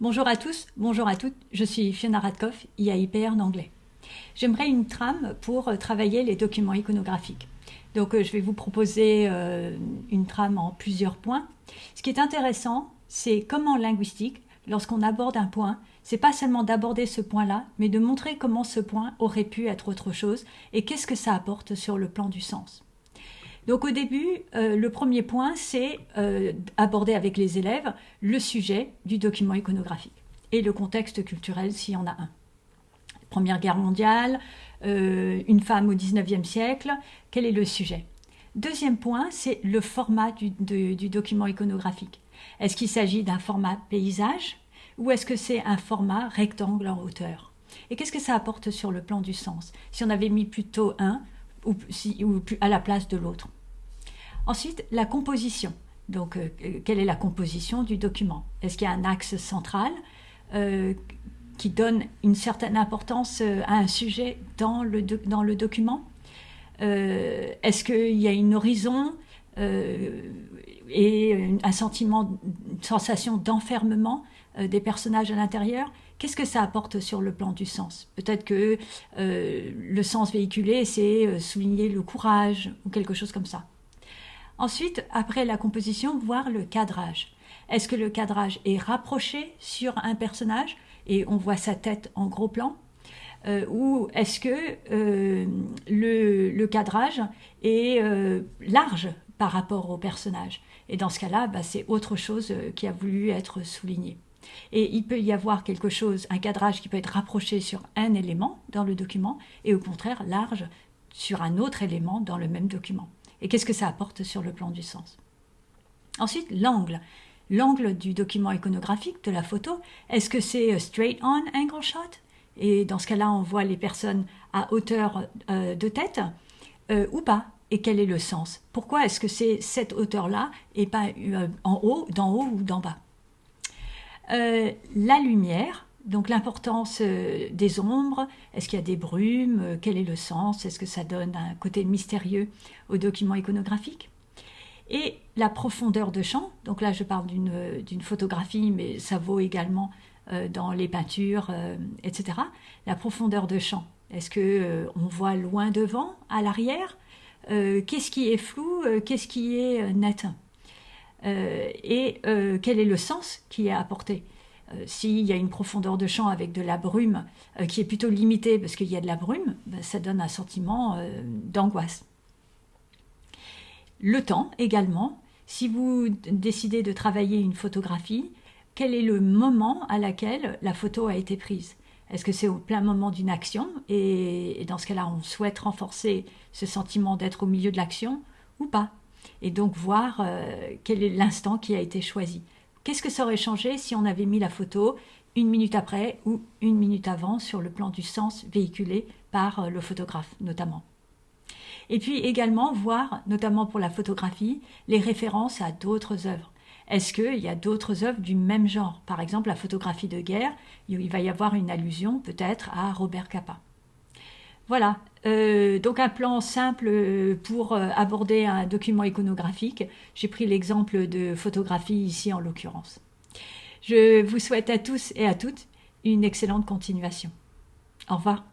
Bonjour à tous, bonjour à toutes, je suis Fiona Radkoff, IAIPR d'anglais. J'aimerais une trame pour travailler les documents iconographiques. Donc je vais vous proposer une trame en plusieurs points. Ce qui est intéressant, c'est comment en linguistique, lorsqu'on aborde un point, c'est pas seulement d'aborder ce point-là, mais de montrer comment ce point aurait pu être autre chose et qu'est-ce que ça apporte sur le plan du sens. Donc au début, le premier point, c'est aborder avec les élèves le sujet du document iconographique et le contexte culturel s'il y en a un. Première Guerre mondiale, une femme au XIXe siècle, quel est le sujet? Deuxième point, c'est le format du document iconographique. Est-ce qu'il s'agit d'un format paysage ou est-ce que c'est un format rectangle en hauteur? Et qu'est-ce que ça apporte sur le plan du sens si on avait mis plutôt un ou à la place de l'autre? Ensuite, la composition. Donc, quelle est la composition du document? Est-ce qu'il y a un axe central qui donne une certaine importance à un sujet dans le document? Est-ce qu'il y a une horizon et un sentiment, une sensation d'enfermement des personnages à l'intérieur? Qu'est-ce que ça apporte sur le plan du sens? Peut-être que le sens véhiculé, c'est souligner le courage ou quelque chose comme ça. Ensuite, après la composition, voir le cadrage. Est-ce que le cadrage est rapproché sur un personnage et on voit sa tête en gros plan? Ou est-ce que le cadrage est large par rapport au personnage? Et dans ce cas-là, c'est autre chose qui a voulu être souligné. Et il peut y avoir quelque chose, un cadrage qui peut être rapproché sur un élément dans le document et au contraire large sur un autre élément dans le même document. Et qu'est-ce que ça apporte sur le plan du sens? Ensuite, l'angle. L'angle du document iconographique, de la photo, est-ce que c'est straight on angle shot? Et dans ce cas-là, on voit les personnes à hauteur de tête ou pas? Et quel est le sens? Pourquoi est-ce que c'est cette hauteur-là et pas d'en haut ou d'en bas? La lumière, donc l'importance des ombres, est-ce qu'il y a des brumes, quel est le sens, est-ce que ça donne un côté mystérieux au document iconographique? Et la profondeur de champ, donc là je parle d'une photographie, mais ça vaut également dans les peintures, etc. La profondeur de champ, est-ce qu'on voit loin devant, à l'arrière? Qu'est-ce qui est flou, qu'est-ce qui est net? Et quel est le sens qui est apporté? S'il y a une profondeur de champ avec de la brume qui est plutôt limitée parce qu'il y a de la brume, ça donne un sentiment d'angoisse. Le temps également, si vous décidez de travailler une photographie, quel est le moment à laquelle la photo a été prise? Est-ce que c'est au plein moment d'une action et dans ce cas-là on souhaite renforcer ce sentiment d'être au milieu de l'action ou pas? Et donc voir quel est l'instant qui a été choisi. Qu'est-ce que ça aurait changé si on avait mis la photo 1 minute après ou 1 minute avant sur le plan du sens véhiculé par le photographe notamment. Et puis également voir, notamment pour la photographie, les références à d'autres œuvres. Est-ce qu'il y a d'autres œuvres du même genre? Par exemple, la photographie de guerre, il va y avoir une allusion peut-être à Robert Capa. Voilà, donc un plan simple pour aborder un document iconographique. J'ai pris l'exemple de photographie ici en l'occurrence. Je vous souhaite à tous et à toutes une excellente continuation. Au revoir.